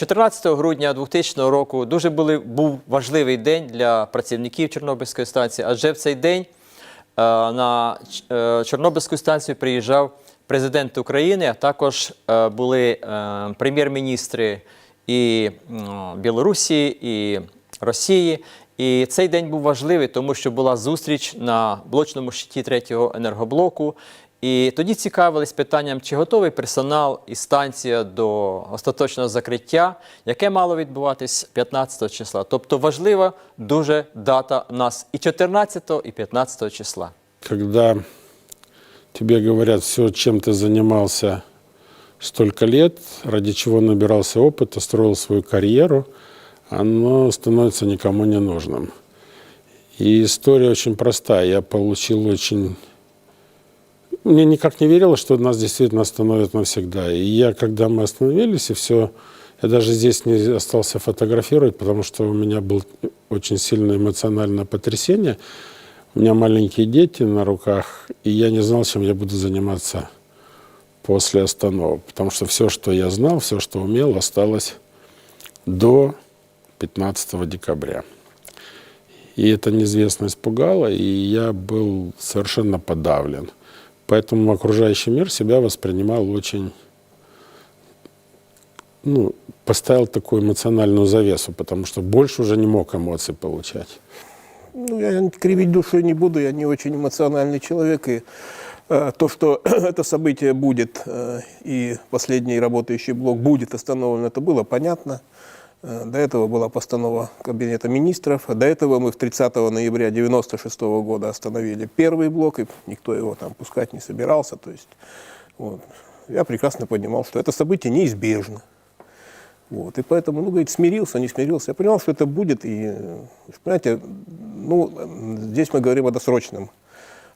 14 грудня 2000 року був важливий день для працівників Чорнобильської станції, адже в цей день на Чорнобильську станцію приїжджав президент України, а також були прем'єр-міністри і Білорусі, і Росії. І цей день був важливий, тому що була зустріч на блочному щиті 3-го енергоблоку. І тоді цікавились питанням, чи готовий персонал і станція до остаточного закриття, яке мало відбуватись 15 числа. Тобто важлива дуже дата у нас і 14, і 15 числа. Когда тебе говорят, все, чем ты занимался столько лет, ради чего набирался опыта, строил свою карьеру, оно становится никому не нужным. И история очень простая. Я получил очень... Мне никак не верилось, что нас действительно остановят навсегда. И я, когда мы остановились, и все... Я даже здесь не остался фотографировать, потому что у меня было очень сильное эмоциональное потрясение. У меня маленькие дети на руках, и я не знал, чем я буду заниматься после остановок. Потому что все, что я знал, все, что умел, осталось до 15 декабря. И эта неизвестность пугала, и я был совершенно подавлен. Поэтому окружающий мир себя воспринимал очень... поставил такую эмоциональную завесу, потому что больше уже не мог эмоций получать. Я кривить душой не буду, я не очень эмоциональный человек, и то, что это событие будет, и последний работающий блок будет остановлен, это было понятно. До этого была постанова Кабинета министров, до этого мы в 30 ноября 1996 года остановили первый блок, и никто его там пускать не собирался. То есть, я прекрасно понимал, что это событие неизбежно. И поэтому, говорит, смирился, не смирился. Я понимал, что это будет, и, понимаете, здесь мы говорим о досрочном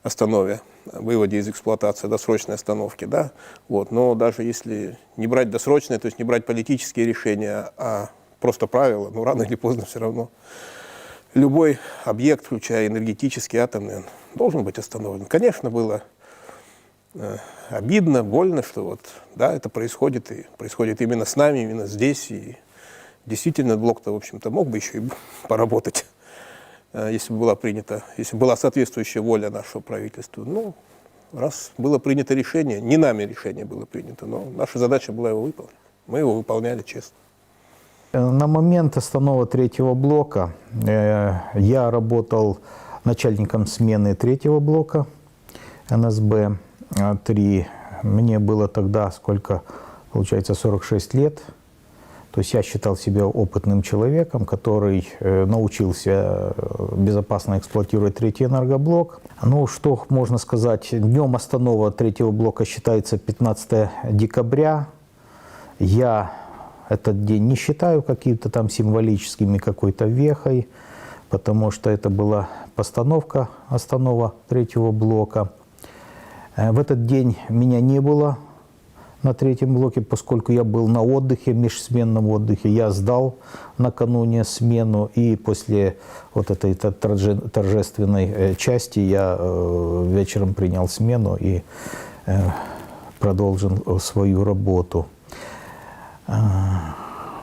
останове, выводе из эксплуатации, досрочной остановке, да. Но даже если не брать досрочное, то есть не брать политические решения, а просто правила, рано или поздно все равно любой объект, включая энергетический, атомный, должен быть остановлен. Конечно, было обидно, больно, что это происходит, и происходит именно с нами, именно здесь. И действительно, блок-то, в общем-то, мог бы еще и поработать, если бы была соответствующая воля нашего правительства. Раз было принято решение, не нами решение было принято, но наша задача была его выполнить. Мы его выполняли честно. На момент остановки 3-го блока я работал начальником смены 3-го блока НСБ-3. Мне было тогда, получается, 46 лет. То есть я считал себя опытным человеком, который научился безопасно эксплуатировать 3-й энергоблок. Что можно сказать? Днем остановок 3-го блока считается 15 декабря. Я этот день не считаю каким-то там символическим и какой-то вехой, потому что это была останова 3-го блока. В этот день меня не было на 3-м блоке, поскольку я был на отдыхе, межсменном отдыхе. Я сдал накануне смену, и после этой торжественной части я вечером принял смену и продолжил свою работу.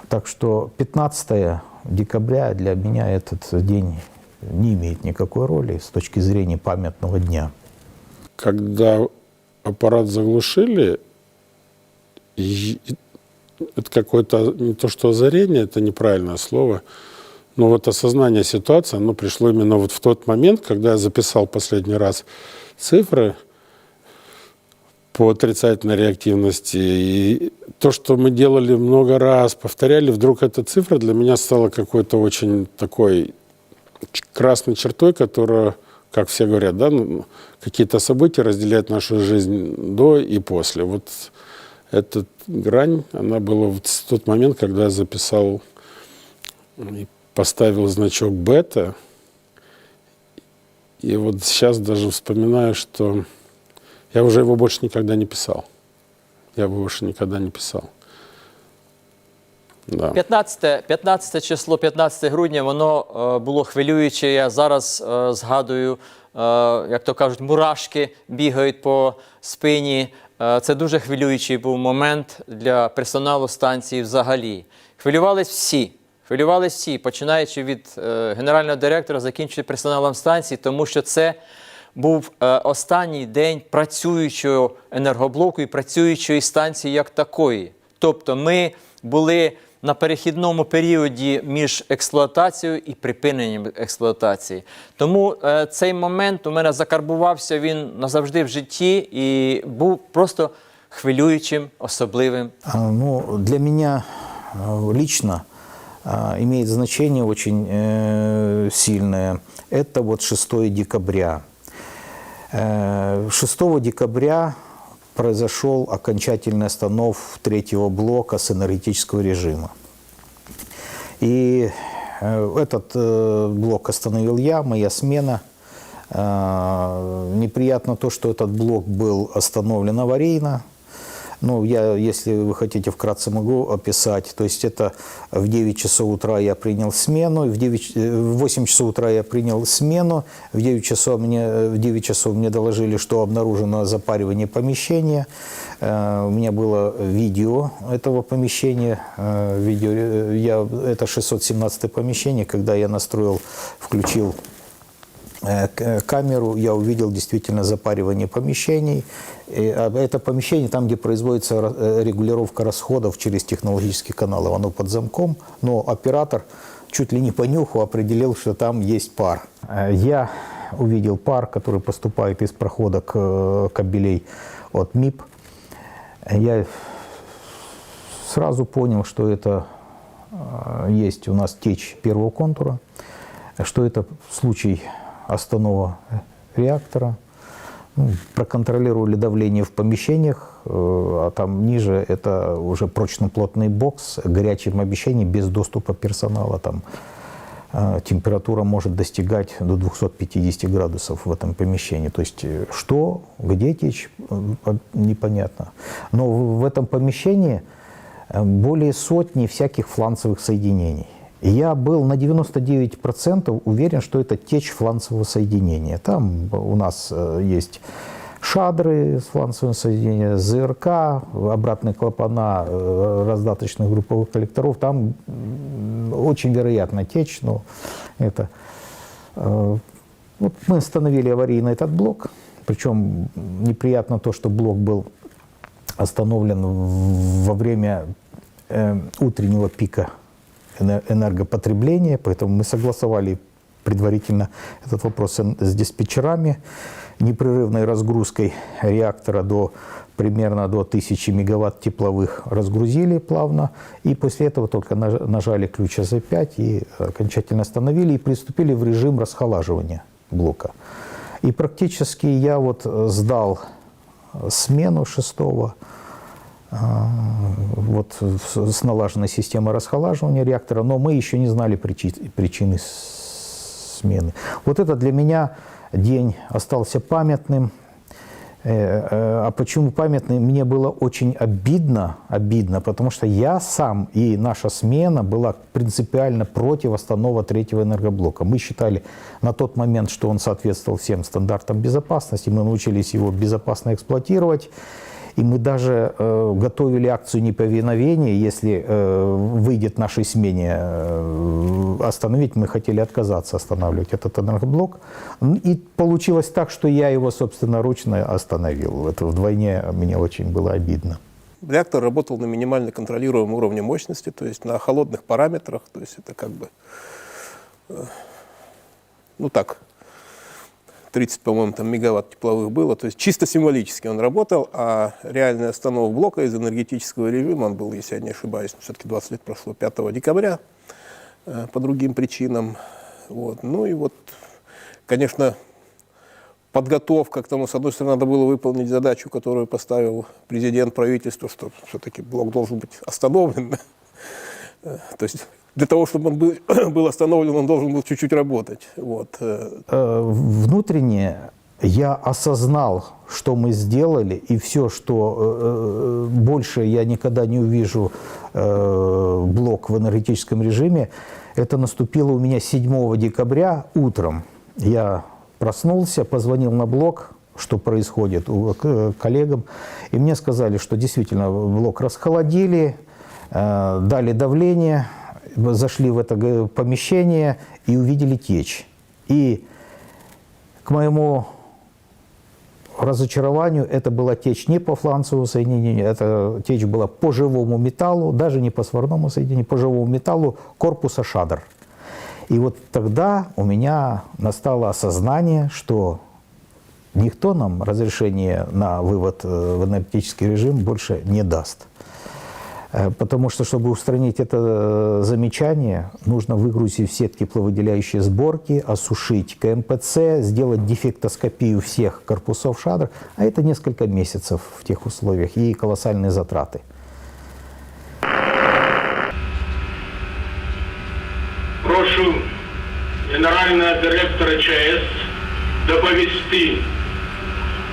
Так что 15 декабря для меня этот день не имеет никакой роли с точки зрения памятного дня. Когда аппарат заглушили, это какое-то, не то что озарение, это неправильное слово, но осознание ситуации, оно пришло именно в тот момент, когда я записал последний раз цифры по отрицательной реактивности. И то, что мы делали много раз, повторяли, вдруг эта цифра для меня стала какой-то очень такой красной чертой, которая, как все говорят, какие-то события разделяют нашу жизнь до и после. Эта грань, она была в тот момент, когда я записал и поставил значок бета. И сейчас даже вспоминаю, что я уже его больше никогда не писал. Я его больше никогда не писал. Да. 15 число, 15 грудня, воно було хвилююче. Я зараз згадую, як то кажуть, мурашки бігають по спині. це дуже хвилюючий був момент для персоналу станції взагалі. Хвилювались всі, починаючи від генерального директора, закінчуючи персоналом станції, тому що це був останній день працюючого енергоблоку і працюючої станції як такої. Тобто ми були на перехідному періоді між експлуатацією і припиненням експлуатації. Тому цей момент у мене закарбувався він назавжди в житті і був просто хвилюючим, особливим. Ну, для меня лично имеет значение очень сильное. Это вот 6 декабря. 6 декабря произошел окончательный останов третьего блока с энергетического режима. И этот блок остановил я, моя смена. Неприятно то, что этот блок был остановлен аварийно. Ну, если вы хотите, вкратце могу описать. То есть это в 9 часов утра я принял смену, в 8 часов утра я принял смену, в 9 часов мне доложили, что обнаружено запаривание помещения. У меня было видео этого помещения. Это 617 помещение, когда я настроил, включил камеру, я увидел действительно запаривание помещений. Это помещение там, где производится регулировка расходов через технологические каналы. Оно под замком, но оператор чуть ли не по нюху определил, что там есть пар. Я увидел пар, который поступает из прохода кабелей от МИП. Я сразу понял, что это есть у нас течь первого контура, что это случай останова реактора. Ну, проконтролировали давление в помещениях, а там ниже это уже прочно-плотный бокс, горячее помещение без доступа персонала. Там температура может достигать до 250 градусов в этом помещении. То есть что, где течь, непонятно. Но в этом помещении более сотни всяких фланцевых соединений. И я был на 99% уверен, что это течь фланцевого соединения. Там у нас есть шадры с фланцевым соединением, ЗРК, обратные клапана раздаточных групповых коллекторов. Там очень вероятно течь, но это... Вот мы остановили аварийно этот блок. Причем неприятно то, что блок был остановлен во время утреннего пика энергопотребления, поэтому мы согласовали предварительно этот вопрос с диспетчерами, непрерывной разгрузкой реактора примерно до 1000 мегаватт тепловых разгрузили плавно, и после этого только нажали ключ АЗ-5 и окончательно остановили и приступили в режим расхолаживания блока. И практически я вот сдал смену 6-го, вот с налаженной системой расхолаживания реактора, но мы еще не знали причины смены. Вот это для меня день остался памятным. А почему памятный? Мне было очень обидно, потому что я сам и наша смена была принципиально против останова третьего энергоблока. Мы считали на тот момент, что он соответствовал всем стандартам безопасности, мы научились его безопасно эксплуатировать. И мы даже готовили акцию неповиновения, если выйдет нашей смене остановить, мы хотели отказаться останавливать этот энергоблок. И получилось так, что я его собственноручно остановил. Это вдвойне мне очень было обидно. Реактор работал на минимально контролируемом уровне мощности, то есть на холодных параметрах, то есть это как бы, ну так, 30, по-моему, там мегаватт тепловых было, то есть чисто символически он работал, а реальный останов блока из энергетического режима, он был, если я не ошибаюсь, все-таки 20 лет прошло, 5 декабря, по другим причинам. Вот. Ну и вот, конечно, подготовка к тому, с одной стороны, надо было выполнить задачу, которую поставил президент правительства, что все-таки блок должен быть остановлен. То есть для того, чтобы он был остановлен, он должен был чуть-чуть работать. Вот. Внутренне я осознал, что мы сделали, и все, что больше я никогда не увижу блок в энергетическом режиме, это наступило у меня 7 декабря утром. Я проснулся, позвонил на блок, что происходит к коллегам. И мне сказали, что действительно блок расхолодили, дали давление, зашли в это помещение и увидели течь. И к моему разочарованию, это была течь не по фланцевому соединению, это течь была по живому металлу, даже не по сварному соединению, по живому металлу корпуса шадр. И вот тогда у меня настало осознание, что никто нам разрешение на вывод в энергетический режим больше не даст. Потому что, чтобы устранить это замечание, нужно выгрузить все тепловыделяющие сборки, осушить КМПЦ, сделать дефектоскопию всех корпусов шадр, а это несколько месяцев в тех условиях и колоссальные затраты. Прошу генерального директора ЧАЕС доповісти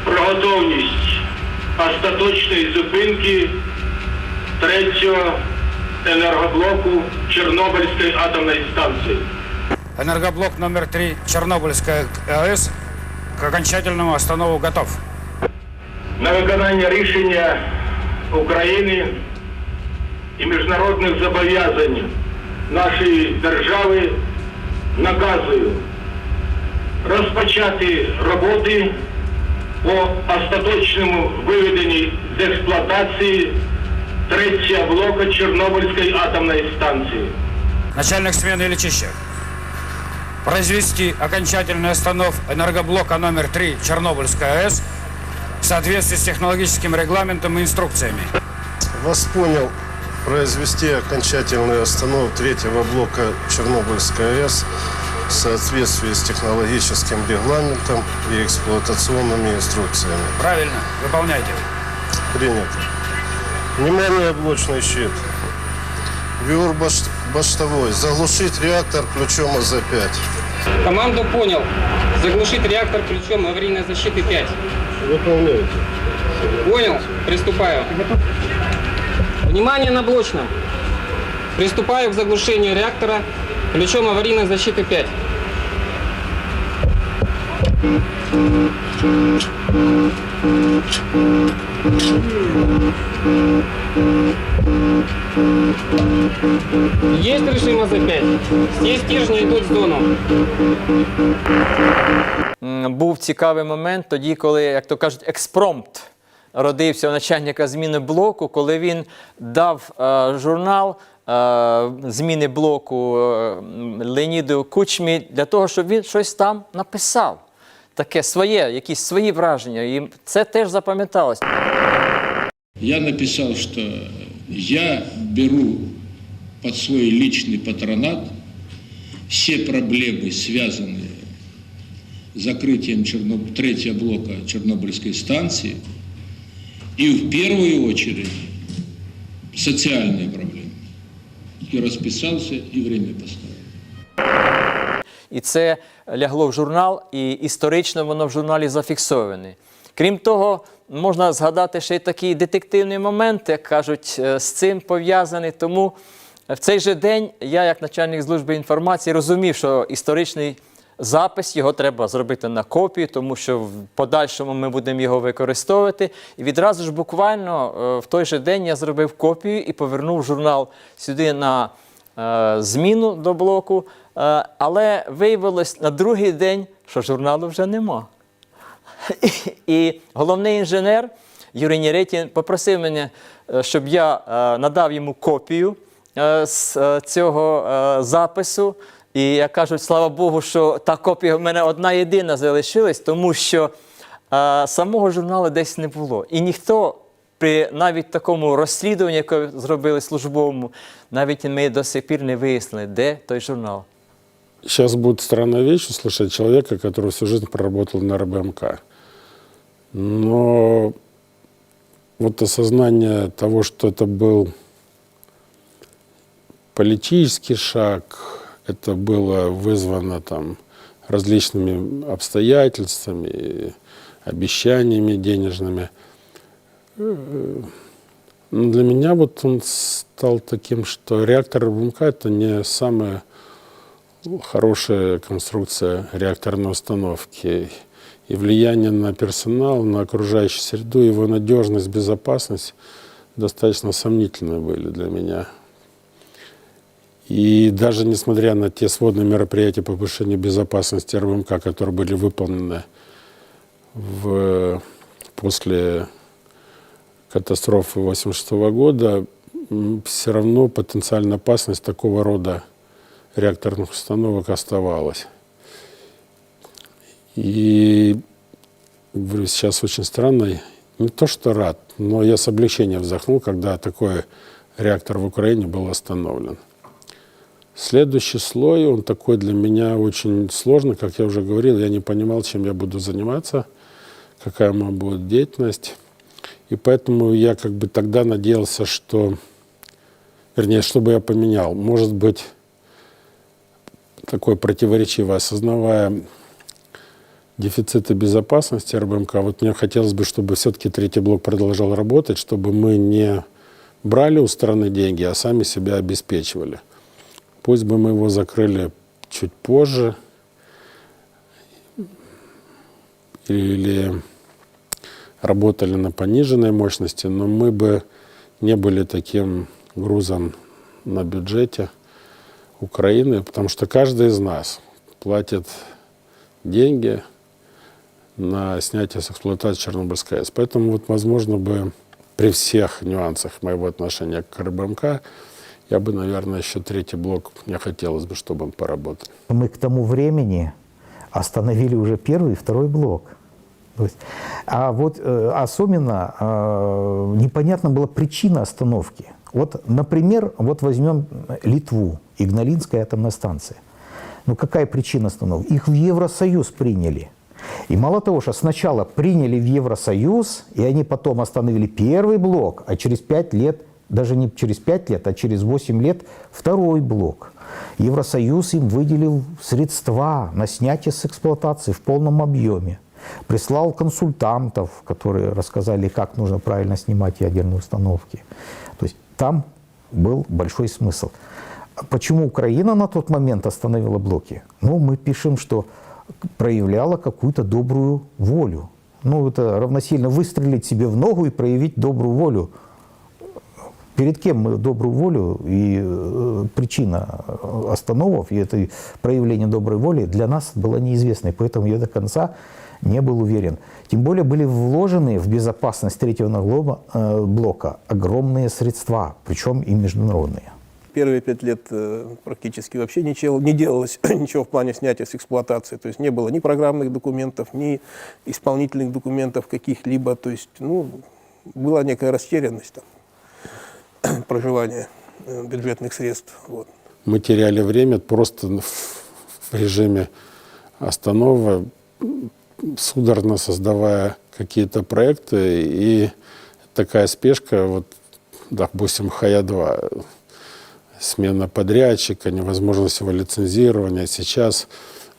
про готовність остаточної зупинки третього енергоблоку Чорнобильської атомної станції. Энергоблок номер 3 Чернобыльская АЭС к окончательному останову готов. На виконання рішення України і міжнародних зобов'язань нашої держави наказую розпочати роботи по остаточному виведенні з експлуатації третього блока Чернобыльской атомной станции. Начальник смены Ильичищев. Произвести окончательный останов энергоблока номер 3 Чернобыльская АЭС в соответствии с технологическим регламентом и инструкциями. Вас понял, произвести окончательную остановку третьего блока Чернобыльской АЭС в соответствии с технологическим регламентом и эксплуатационными инструкциями. Правильно, выполняйте. Принято. Внимание, блочный щит. Виур баштовой. Заглушить реактор ключом АЗ-5. Команду понял. Заглушить реактор ключом аварийной защиты 5. Выполняйте. Понял. Приступаю. Внимание на блочном. Приступаю к заглушению реактора ключом аварийной защиты 5. Есть режим АЗ-5. Все стержни идут в зону. Був цікавий момент тоді, коли, як то кажуть, експромт родився у начальника зміни блоку, коли він дав журнал зміни блоку Леоніду Кучмі для того, щоб він щось там написав. Таке своє, якісь свої враження. І це теж запам'яталось. Я написал, что я беру под свой личный патронат все проблемы, связанные с закрытием третьего блока Чернобыльской станции, и в первую очередь социальные проблемы. И расписался, и время поставил. І це лягло в журнал, і історично воно в журналі зафіксоване. Крім того, можна згадати ще й такий детективний момент, як кажуть, з цим пов'язаний. Тому в цей же день я, як начальник служби інформації, розумів, що історичний запис, його треба зробити на копію, тому що в подальшому ми будемо його використовувати. І відразу ж буквально в той же день я зробив копію і повернув журнал сюди на зміну до блоку. Але виявилось на другий день, що журналу вже нема. І головний інженер Юрій Нєретін попросив мене, щоб я надав йому копію з цього запису. І як кажуть, слава Богу, що та копія в мене одна єдина залишилась, тому що самого журналу десь не було. І ніхто при навіть такому розслідуванні, яке зробили службовому, навіть ми до сих пір не вияснили, де той журнал. Сейчас будет странная вещь услышать человека, который всю жизнь проработал на РБМК. Но вот осознание того, что это был политический шаг, это было вызвано там различными обстоятельствами, обещаниями денежными. Но для меня вот он стал таким, что реактор РБМК – это не самая хорошая конструкция реакторной установки. и влияние на персонал, на окружающую среду, его надежность, безопасность достаточно сомнительны были для меня. И даже несмотря на те сводные мероприятия по повышению безопасности РБМК, которые были выполнены после катастрофы 1986 года, все равно потенциальная опасность такого рода реакторных установок оставалась. И говорю, сейчас очень странно, не то что рад, но я с облегчением вздохнул, когда такой реактор в Украине был остановлен. Следующий слой, он такой для меня очень сложный, как я уже говорил, я не понимал, чем я буду заниматься, какая у меня будет деятельность. И поэтому я как бы тогда надеялся, что, вернее, что бы я поменял. Может быть, такое противоречивое, осознавая дефициты безопасности РБМК, вот мне хотелось бы, чтобы все-таки третий блок продолжал работать, чтобы мы не брали у страны деньги, а сами себя обеспечивали. Пусть бы мы его закрыли чуть позже или работали на пониженной мощности, но мы бы не были таким грузом на бюджете Украины, потому что каждый из нас платит деньги на снятие с эксплуатации Чернобыльской АЭС. Поэтому, вот, возможно, бы при всех нюансах моего отношения к РБМК, я бы, наверное, еще третий блок, мне хотелось бы, чтобы он поработал. Мы к тому времени остановили уже первый и второй блок. То есть, а вот особенно непонятна была причина остановки. Вот, например, вот возьмем Литву, Игналинская атомная станция. Ну какая причина остановки? Их в Евросоюз приняли. И мало того, что сначала приняли в Евросоюз, и они потом остановили первый блок, а через 5 лет, даже не через 5 лет, а через 8 лет второй блок. Евросоюз им выделил средства на снятие с эксплуатации в полном объеме. Прислал консультантов, которые рассказали, как нужно правильно снимать ядерные установки. То есть там был большой смысл. Почему Украина на тот момент остановила блоки? Ну, мы пишем, что проявляла какую-то добрую волю. Ну, это равносильно выстрелить себе в ногу и проявить добрую волю. Перед кем мы добрую волю и причина остановок и это проявление доброй воли для нас была неизвестной. Поэтому я до конца не был уверен. Тем более были вложены в безопасность третьего блока огромные средства, причем и международные. Первые 5 лет практически вообще ничего не делалось, ничего в плане снятия с эксплуатации. То есть не было ни программных документов, ни исполнительных документов каких-либо. То есть, ну, была некая растерянность там, проживания бюджетных средств. Вот. Мы теряли время просто в режиме остановок, судорожно создавая какие-то проекты, и такая спешка, вот, допустим, ХАЯ-2, смена подрядчика, невозможность его лицензирования. Сейчас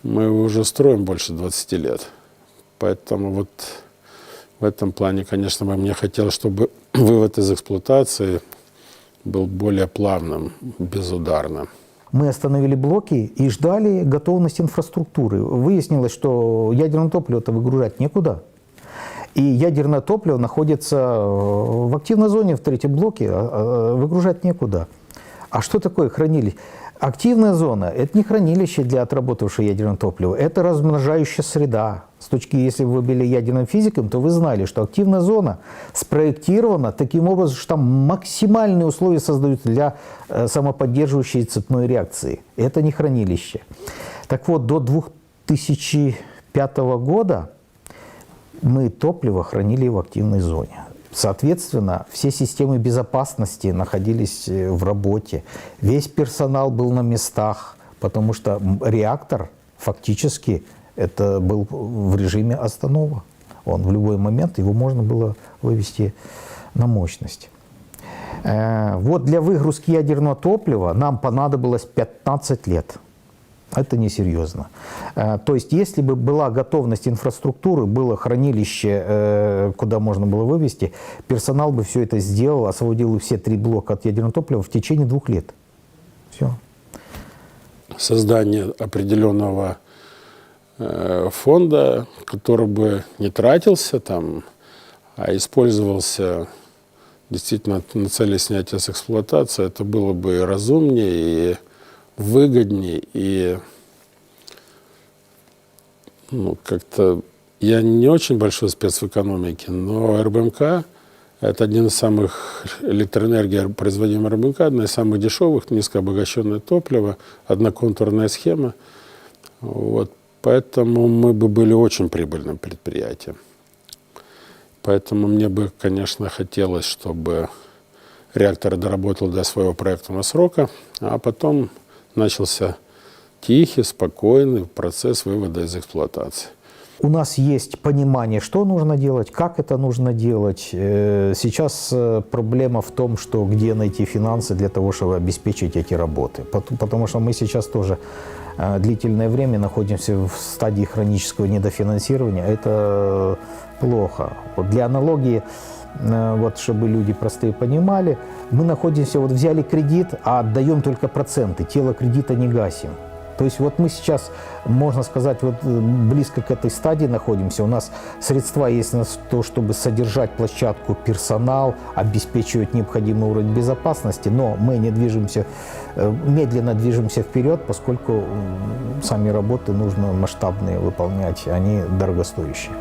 мы его уже строим больше 20 лет. Поэтому вот в этом плане, конечно, мне хотелось, чтобы вывод из эксплуатации был более плавным, безударным. Мы остановили блоки и ждали готовность инфраструктуры. Выяснилось, что ядерное топливо-то выгружать некуда. И ядерное топливо находится в активной зоне в третьем блоке, выгружать некуда. А что такое хранилище? Активная зона – это не хранилище для отработавшего ядерного топлива, это размножающая среда. С точки, если вы были ядерным физиком, то вы знали, что активная зона спроектирована таким образом, что там максимальные условия создаются для самоподдерживающей цепной реакции. Это не хранилище. Так вот, до 2005 года мы топливо хранили в активной зоне. Соответственно, все системы безопасности находились в работе. Весь персонал был на местах, потому что реактор фактически это был в режиме остановок. Он в любой момент, его можно было вывести на мощность. Вот для выгрузки ядерного топлива нам понадобилось 15 лет. Это несерьезно. То есть, если бы была готовность инфраструктуры, было хранилище, куда можно было вывести, персонал бы все это сделал, освободил все 3 блока от ядерного топлива в течение 2 лет. Все. Создание определенного фонда, который бы не тратился там, а использовался действительно на цели снятия с эксплуатации, это было бы и разумнее, и выгоднее, и как-то я не очень большой спец в экономике, но РБМК – это один из самых электроэнергии, производимая РБМК, одна из самых дешевых, низкообогащенное топливо, одноконтурная схема. Вот. Поэтому мы бы были очень прибыльным предприятием. Поэтому мне бы, конечно, хотелось, чтобы реактор доработал до своего проектного срока, а потом начался тихий, спокойный процесс вывода из эксплуатации. У нас есть понимание, что нужно делать, как это нужно делать. Сейчас проблема в том, что где найти финансы для того, чтобы обеспечить эти работы. Потому что мы сейчас тоже длительное время находимся в стадии хронического недофинансирования. Это плохо. Вот для аналогии, вот, чтобы люди простые понимали, мы находимся, вот взяли кредит, а отдаем только проценты, тело кредита не гасим. То есть вот мы сейчас, можно сказать, вот близко к этой стадии находимся. У нас средства есть на то, чтобы содержать площадку, персонал, обеспечивать необходимый уровень безопасности, но мы не движемся, медленно движемся вперед, поскольку сами работы нужно масштабные выполнять, они дорогостоящие.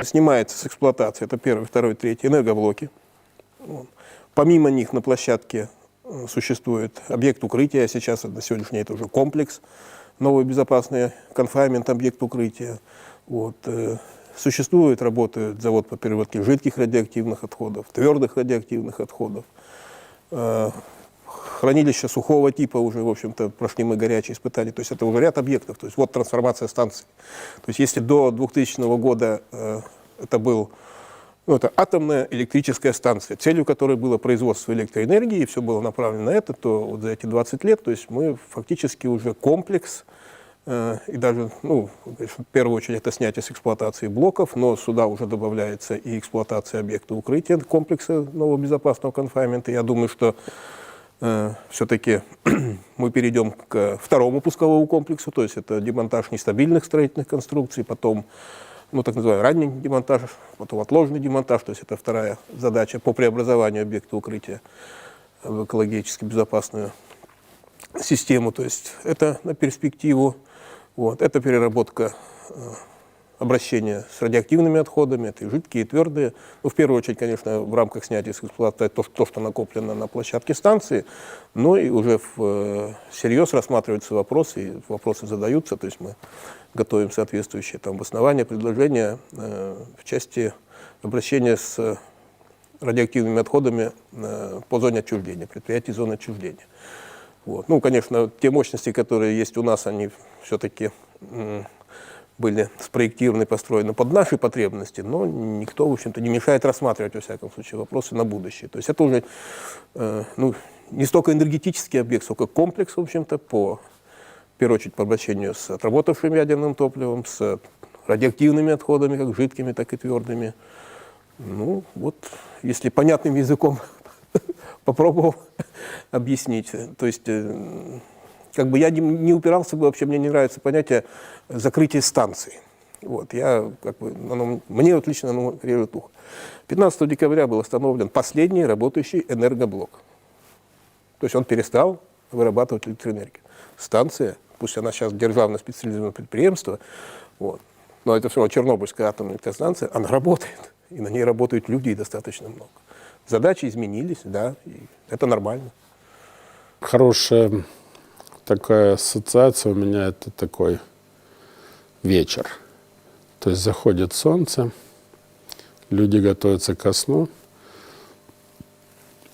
Снимается с эксплуатации, это первый, второй, третий энергоблоки. Помимо них на площадке существует объект укрытия, сейчас на сегодняшний день это уже комплекс, новый безопасный конфайнмент, объект укрытия. Вот. Существует, работает завод по переработке жидких радиоактивных отходов, твердых радиоактивных отходов. Хранилища сухого типа уже, в общем-то, прошли мы горячие испытания. То есть это уже ряд объектов. То есть вот трансформация станций. То есть если до 2000 года это был, это атомная электрическая станция, целью которой было производство электроэнергии, и все было направлено на это, то вот за эти 20 лет, то есть мы фактически уже комплекс, и даже, в первую очередь, это снятие с эксплуатации блоков, но сюда уже добавляется и эксплуатация объекта укрытия комплекса нового безопасного конфайнмента. Я думаю, что все-таки мы перейдем к второму пусковому комплексу, то есть это демонтаж нестабильных строительных конструкций, потом, так называемый ранний демонтаж, потом отложенный демонтаж, то есть это вторая задача по преобразованию объекта укрытия в экологически безопасную систему, то есть это на перспективу, это переработка обращения с радиоактивными отходами, это и жидкие, и твердые. В первую очередь, конечно, в рамках снятия с эксплуатации то, что накоплено на площадке станции, но и уже всерьез рассматриваются вопросы, и вопросы задаются, то есть мы готовим соответствующие обоснования, предложения в части обращения с радиоактивными отходами по зоне отчуждения, предприятий зоны отчуждения. Конечно, те мощности, которые есть у нас, они все-таки были спроектированы, построены под наши потребности, но никто, в общем-то, не мешает рассматривать, во всяком случае, вопросы на будущее. То есть это уже не столько энергетический объект, сколько комплекс, в общем-то, в первую очередь, по обращению с отработавшим ядерным топливом, с радиоактивными отходами, как жидкими, так и твердыми. Ну, вот, если понятным языком попробовал объяснить. То есть, как бы я не упирался бы, вообще мне не нравится понятие закрытия станции. Вот, мне вот лично оно режет ухо. 15 декабря был остановлен последний работающий энергоблок. То есть он перестал вырабатывать электроэнергию. Станция, пусть она сейчас державное специализированное предприятие, вот, но это все равно Чернобыльская атомная электростанция, она работает. И на ней работают люди, и достаточно много. Задачи изменились, да, и это нормально. Хорошая такая ассоциация у меня — это такой вечер. То есть заходит солнце, люди готовятся ко сну.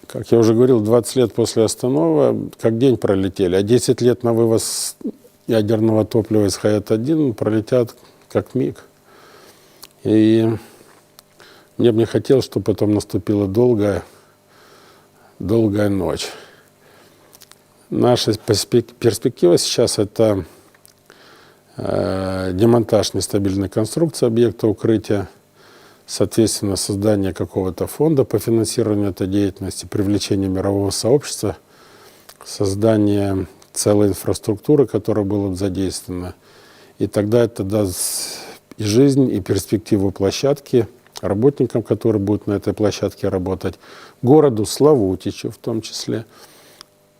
Как я уже говорил, 20 лет после остановы, как день пролетели, а 10 лет на вывоз ядерного топлива из Хаят-1 пролетят как миг. И мне бы не хотелось, чтобы потом наступила долгая ночь. Наша перспектива сейчас — это демонтаж нестабильной конструкции объекта укрытия, соответственно, создание какого-то фонда по финансированию этой деятельности, привлечение мирового сообщества, создание целой инфраструктуры, которая была бы задействована. И тогда это даст и жизнь, и перспективу площадки работникам, которые будут на этой площадке работать, городу Славутичу в том числе.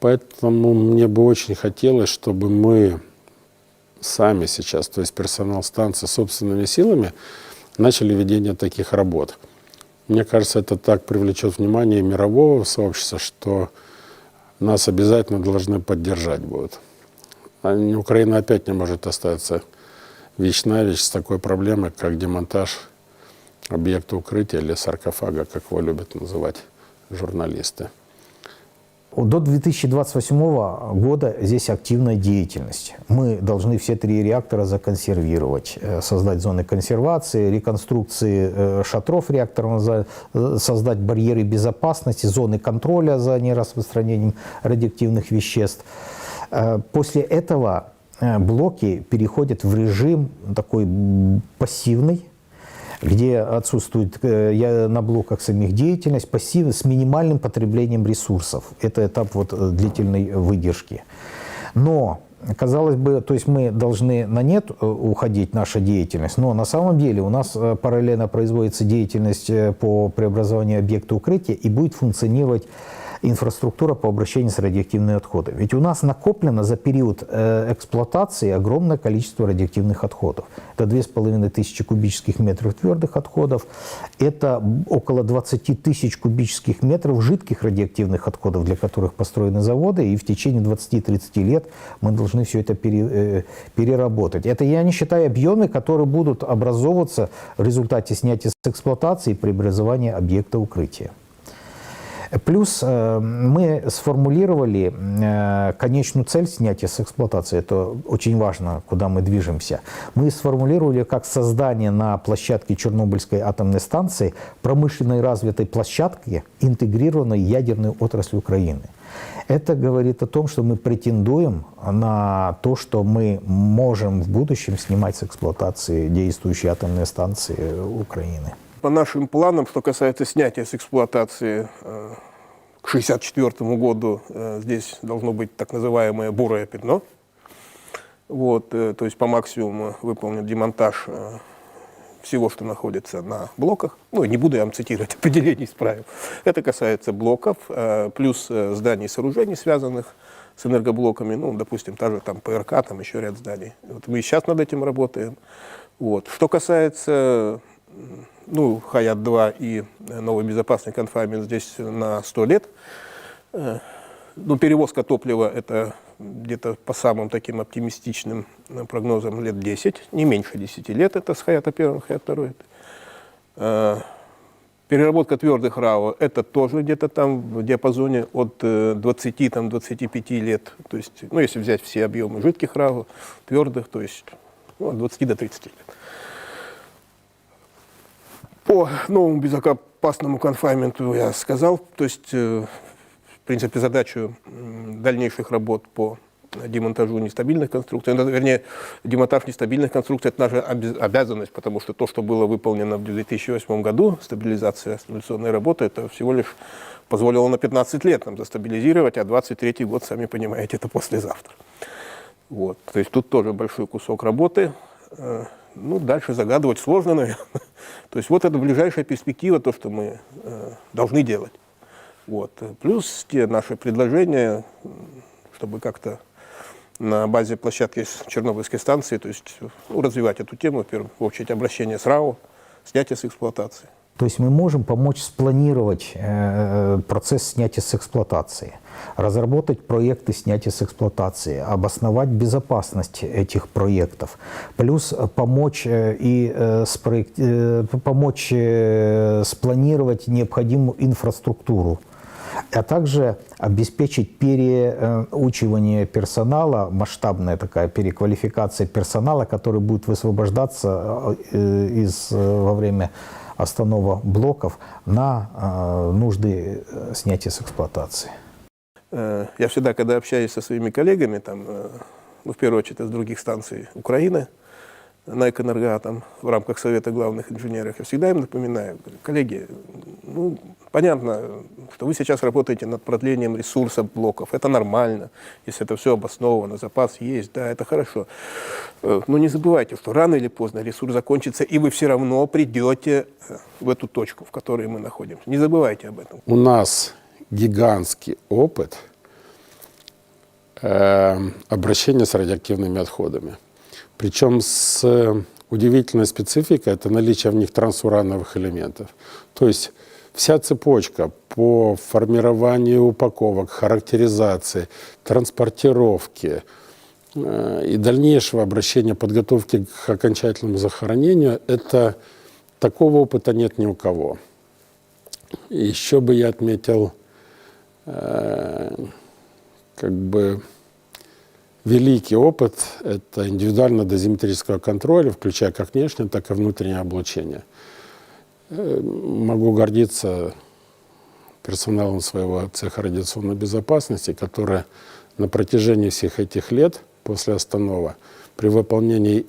Поэтому мне бы очень хотелось, чтобы мы сами сейчас, то есть персонал станции, собственными силами начали ведение таких работ. Мне кажется, это так привлечет внимание мирового сообщества, что нас обязательно должны поддержать будут. Украина опять не может остаться вечно-вечно с такой проблемой, как демонтаж объекта укрытия или саркофага, как его любят называть журналисты. До 2028 года здесь активная деятельность. Мы должны все 3 реактора законсервировать, создать зоны консервации, реконструкции шатров реакторов, создать барьеры безопасности, зоны контроля за нераспространением радиоактивных веществ. После этого блоки переходят в режим такой пассивный, где отсутствует на блоках самих деятельность, пассивно, с минимальным потреблением ресурсов. Это этап длительной выдержки. Но, казалось бы, то есть мы должны на нет уходить, наша деятельность, но на самом деле у нас параллельно производится деятельность по преобразованию объекта укрытия и будет функционировать инфраструктура по обращению с радиоактивными отходами. Ведь у нас накоплено за период эксплуатации огромное количество радиоактивных отходов. Это 2500 кубических метров твердых отходов, это около 20 тысяч кубических метров жидких радиоактивных отходов, для которых построены заводы, и в течение 20-30 лет мы должны все это переработать. Это я не считаю объемы, которые будут образовываться в результате снятия с эксплуатации и преобразования объекта укрытия. Плюс мы сформулировали конечную цель снятия с эксплуатации. Это очень важно, куда мы движемся. Мы сформулировали как создание на площадке Чернобыльской атомной станции промышленной развитой площадки интегрированной ядерной отрасли Украины. Это говорит о том, что мы претендуем на то, что мы можем в будущем снимать с эксплуатации действующие атомные станции Украины. По нашим планам, что касается снятия с эксплуатации, к 1964 году здесь должно быть так называемое бурое пятно. Вот, то есть по максимуму выполнен демонтаж всего, что находится на блоках. Ну, не буду я вам цитировать определение, исправил. Это касается блоков, плюс зданий и сооружений, связанных с энергоблоками. Ну, допустим, та же там ПРК, там еще ряд зданий. Вот мы и сейчас над этим работаем. Вот. Что касается Хаят-2 и новый безопасный конфайнмент здесь на 100 лет. Перевозка топлива — это где-то по самым таким оптимистичным прогнозам лет 10, не меньше 10 лет, это с Хаята-1, Хаят-2. Переработка твердых РАО — это тоже где-то там в диапазоне от 20-25 лет. То есть, если взять все объемы жидких РАО, твердых, то есть Ну, от 20 до 30 лет. По новому безопасному конфайнменту я сказал, то есть, в принципе, задачу дальнейших работ по демонтажу нестабильных конструкций, вернее, демонтаж нестабильных конструкций – это наша обязанность, потому что то, что было выполнено в 2008 году, стабилизация стабилизационной работы, это всего лишь позволило на 15 лет нам застабилизировать, а 23-й год, сами понимаете, это послезавтра. Вот. То есть тут тоже большой кусок работы. Ну, дальше загадывать сложно, наверное. То есть вот это ближайшая перспектива, то, что мы должны делать. Вот. Плюс те наши предложения, чтобы как-то на базе площадки Чернобыльской станции, то есть развивать эту тему, в первую очередь обращение с РАО, снятие с эксплуатации. То есть мы можем помочь спланировать процесс снятия с эксплуатации, разработать проекты снятия с эксплуатации, обосновать безопасность этих проектов, плюс помочь помочь спланировать необходимую инфраструктуру, а также обеспечить переучивание персонала, масштабная такая переквалификация персонала, который будет высвобождаться во время останова блоков на нужды снятия с эксплуатации. Я всегда, когда общаюсь со своими коллегами, там, ну, в первую очередь из других станций Украины, на Экэнергоатом, в рамках Совета главных инженеров, я всегда им напоминаю, коллеги, ну, понятно, что вы сейчас работаете над продлением ресурса блоков, это нормально, если это все обосновано, запас есть, да, это хорошо. Но не забывайте, что рано или поздно ресурс закончится, и вы все равно придете в эту точку, в которой мы находимся. Не забывайте об этом. У нас гигантский опыт обращения с радиоактивными отходами. Причем с удивительной спецификой – это наличие в них трансурановых элементов. То есть вся цепочка по формированию упаковок, характеризации, транспортировке и дальнейшего обращения, подготовки к окончательному захоронению – это такого опыта нет ни у кого. Еще бы я отметил великий опыт – это индивидуально-дозиметрического контроля, включая как внешнее, так и внутреннее облучение. Могу гордиться персоналом своего цеха радиационной безопасности, который на протяжении всех этих лет после останова при выполнении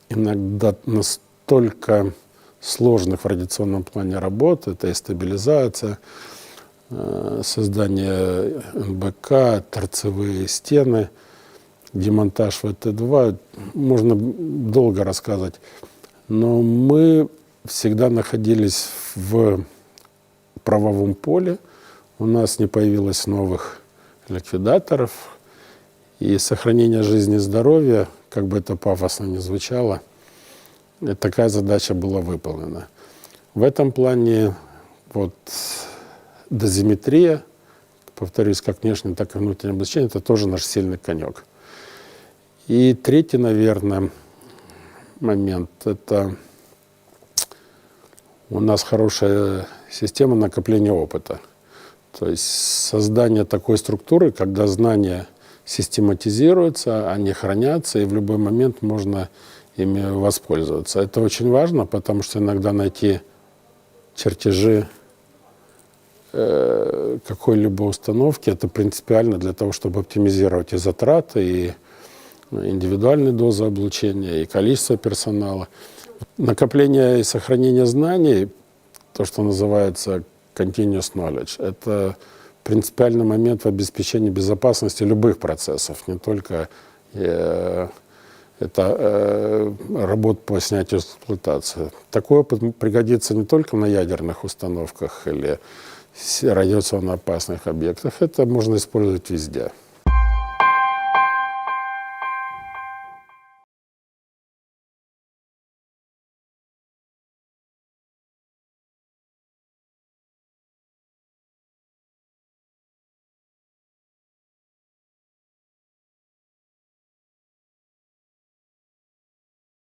иногда настолько сложных в радиационном плане работ, это и стабилизация, создание НБК, торцевые стены, демонтаж ВТ-2, можно долго рассказывать, но мы всегда находились в правовом поле, у нас не появилось новых ликвидаторов, и сохранение жизни и здоровья, как бы это пафосно ни звучало, такая задача была выполнена. В этом плане вот дозиметрия, повторюсь, как внешнее, так и внутреннее облучение, это тоже наш сильный конек. И третий, наверное, момент – это у нас хорошая система накопления опыта. То есть создание такой структуры, когда знания систематизируются, они хранятся, и в любой момент можно ими воспользоваться. Это очень важно, потому что иногда найти чертежи какой-либо установки, это принципиально для того, чтобы оптимизировать и затраты, и индивидуальные дозы облучения, и количество персонала. Накопление и сохранение знаний, то, что называется continuous knowledge, это принципиальный момент в обеспечении безопасности любых процессов, не только работ по снятию эксплуатации. Такой опыт пригодится не только на ядерных установках или радиационно опасных объектах, это можно использовать везде.